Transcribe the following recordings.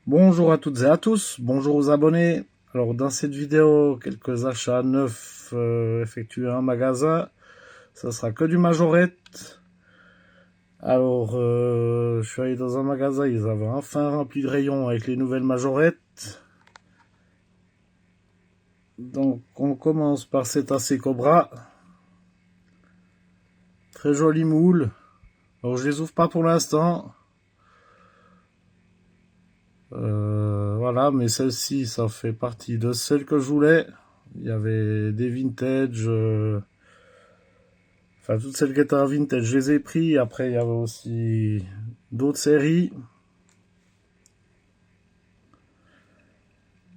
Bonjour à toutes et à tous, bonjour aux abonnés. Alors dans cette vidéo, quelques achats neufs effectués en magasin. Ça sera que du majorette. Alors je suis allé dans un magasin, ils avaient enfin rempli le rayon avec les nouvelles majorettes. Donc on commence par cet AC Cobra. Très joli moule. Alors je les ouvre pas pour l'instant. Voilà, mais celle-ci, ça fait partie de celles que je voulais. Il y avait des vintage, enfin toutes celles qui étaient en vintage, je les ai pris. Après, il y avait aussi d'autres séries.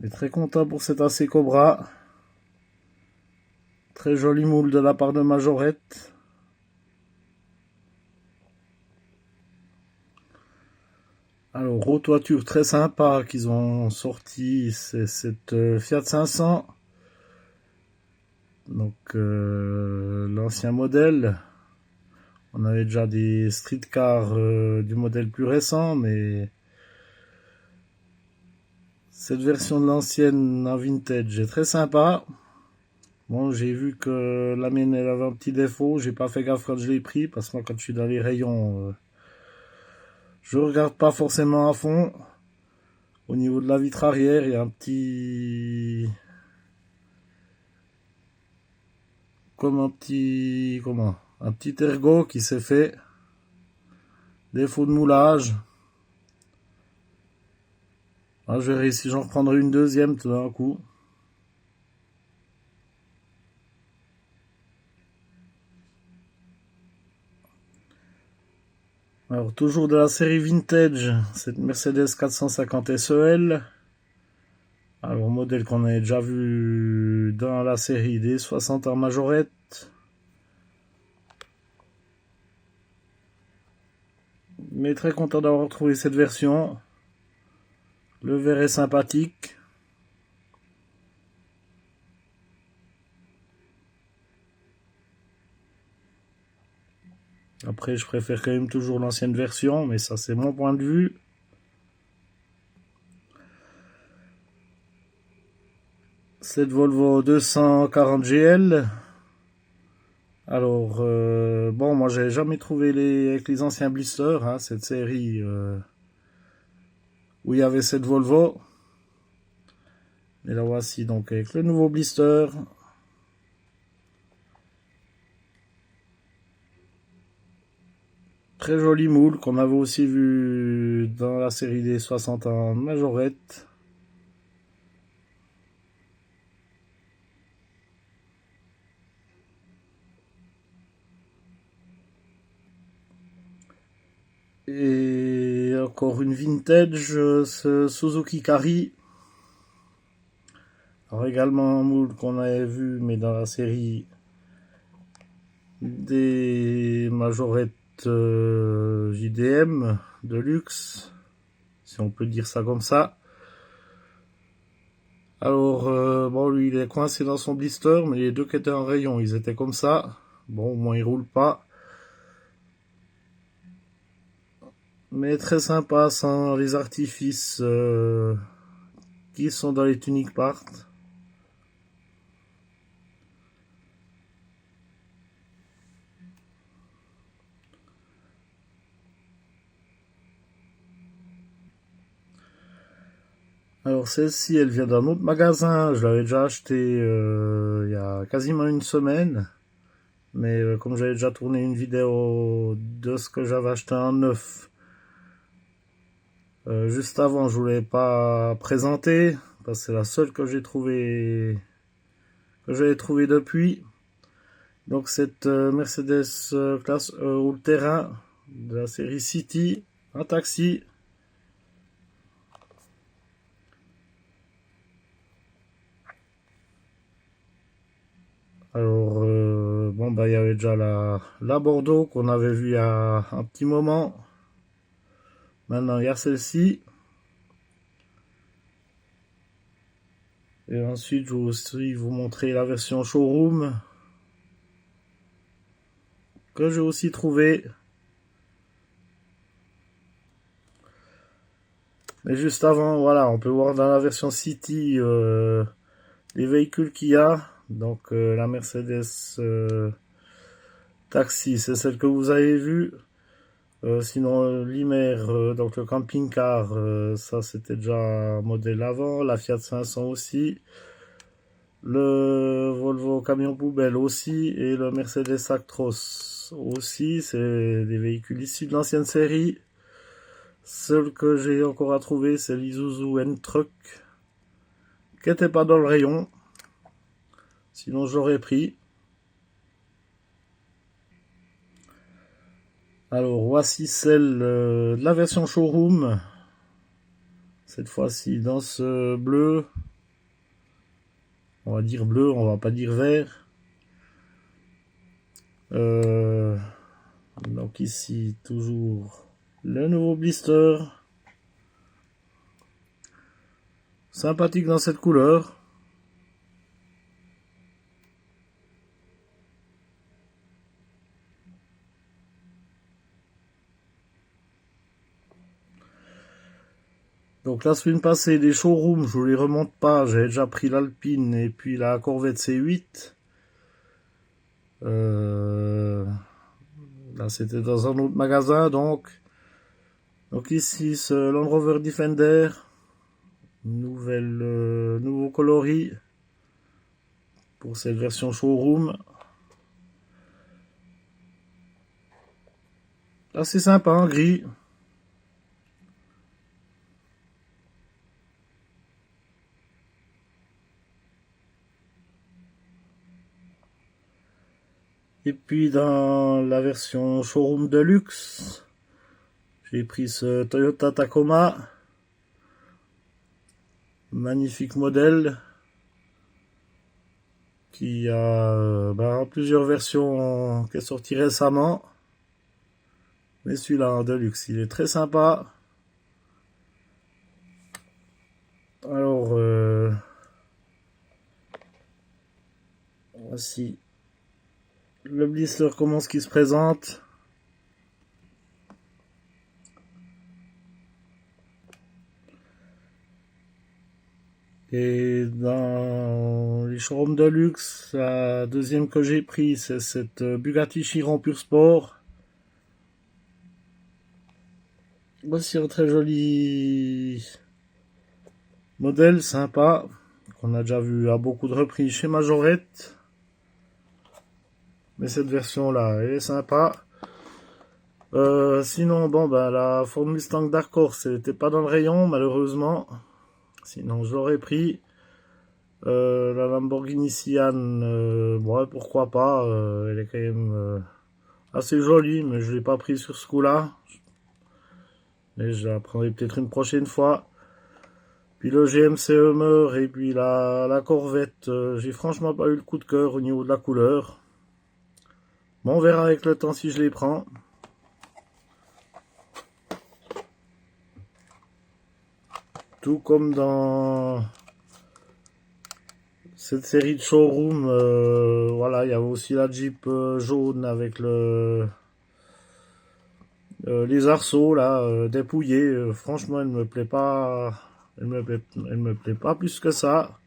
Mais très content pour cet AC Cobra. Très joli moule de la part de Majorette. Alors, aux toitures très sympa qu'ils ont sorti, c'est cette Fiat 500. Donc, l'ancien modèle. On avait déjà des street cars du modèle plus récent, mais cette version de l'ancienne en vintage est très sympa. Bon, j'ai vu que la mienne elle avait un petit défaut, j'ai pas fait gaffe quand je l'ai pris, parce que moi quand je suis dans les rayons, je regarde pas forcément à fond. Au niveau de la vitre arrière, il y a un petit... un petit ergot qui s'est fait. Défaut de moulage. Ah, je verrai si j'en reprendrai une deuxième tout d'un coup. Alors, toujours de la série vintage, cette Mercedes 450 SEL. Alors, modèle qu'on avait déjà vu dans la série des 60 en majorette. Mais très content d'avoir trouvé cette version. Le verre est sympathique. Après, je préfère quand même toujours l'ancienne version, mais ça, c'est mon point de vue. Cette Volvo 240 GL. Alors, bon, moi, j'avais jamais trouvé avec les anciens blisters, hein, cette série où il y avait cette Volvo. Et la voici donc avec le nouveau blister. Très joli moule qu'on avait aussi vu dans la série des 60 en majorette. Et encore une vintage, ce Suzuki Carry. Alors également un moule qu'on avait vu mais dans la série des majorettes JDM de luxe, si on peut dire ça comme ça. Alors bon, lui il est coincé dans son blister, mais les deux qui étaient en rayon ils étaient comme ça. Bon, au moins il roule pas, mais très sympa sans les artifices qui sont dans les tuniques part. Alors celle-ci, elle vient d'un autre magasin. Je l'avais déjà acheté il y a quasiment une semaine. Mais comme j'avais déjà tourné une vidéo de ce que j'avais acheté en neuf, juste avant, je voulais pas présenter parce que c'est la seule que j'avais trouvé depuis. Donc cette Mercedes classe all-terrain de la série City, un taxi. Alors, bon, bah, il y avait déjà la Bordeaux qu'on avait vue il y a un petit moment. Maintenant, il y a celle-ci. Et ensuite, je vais aussi vous montrer la version showroom que j'ai aussi trouvé. Mais juste avant, voilà, on peut voir dans la version City les véhicules qu'il y a. Donc la Mercedes Taxi, c'est celle que vous avez vue. Sinon, l'Imer, donc le camping-car, ça c'était déjà un modèle avant. La Fiat 500 aussi. Le Volvo camion poubelle aussi. Et le Mercedes Actros aussi. C'est des véhicules issus de l'ancienne série. Seul que j'ai encore à trouver, c'est l'Isuzu N-Truck, qui n'était pas dans le rayon. Sinon, j'aurais pris. Alors, voici celle de la version showroom. Cette fois-ci, dans ce bleu. On va dire bleu, on va pas dire vert. Donc ici, toujours le nouveau blister. Sympathique dans cette couleur. Donc la semaine passée, les showrooms, je vous les remonte pas. J'avais déjà pris l'Alpine et puis la Corvette C8. Là, c'était dans un autre magasin, donc ici, ce Land Rover Defender. Nouveau coloris pour cette version showroom. Assez sympa en gris. Et puis dans la version showroom de luxe, j'ai pris ce Toyota Tacoma. Magnifique modèle. Qui a plusieurs versions qui est sorti récemment. Mais celui-là en Deluxe, il est très sympa. Alors, voici le blister, comment ce qui se présente. Et dans les showrooms de luxe, la deuxième que j'ai pris, c'est cette Bugatti Chiron Pure Sport. Voici un très joli modèle, sympa, qu'on a déjà vu à beaucoup de reprises chez Majorette. Mais cette version-là, elle est sympa. Sinon, la Ford Mustang Dark Horse, elle n'était pas dans le rayon, malheureusement. Sinon, je l'aurais pris. La Lamborghini Sian, pourquoi pas. Elle est quand même assez jolie, mais je l'ai pas pris sur ce coup-là. Mais je la prendrai peut-être une prochaine fois. Puis le GMC Hummer et puis la Corvette, j'ai franchement pas eu le coup de cœur au niveau de la couleur. Bon, on verra avec le temps si je les prends. Tout comme dans cette série de showroom, voilà, il y avait aussi la Jeep jaune avec les arceaux là, dépouillés. Franchement, elle me plaît pas, elle me plaît pas plus que ça.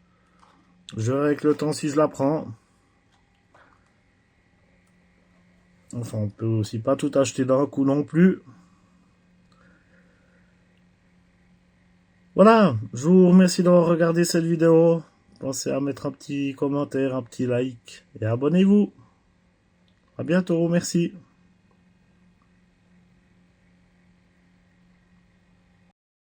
Je verrai avec le temps si je la prends. Enfin, on peut aussi pas tout acheter d'un coup non plus. Voilà, je vous remercie d'avoir regardé cette vidéo. Pensez à mettre un petit commentaire, un petit like et abonnez-vous. À bientôt, merci.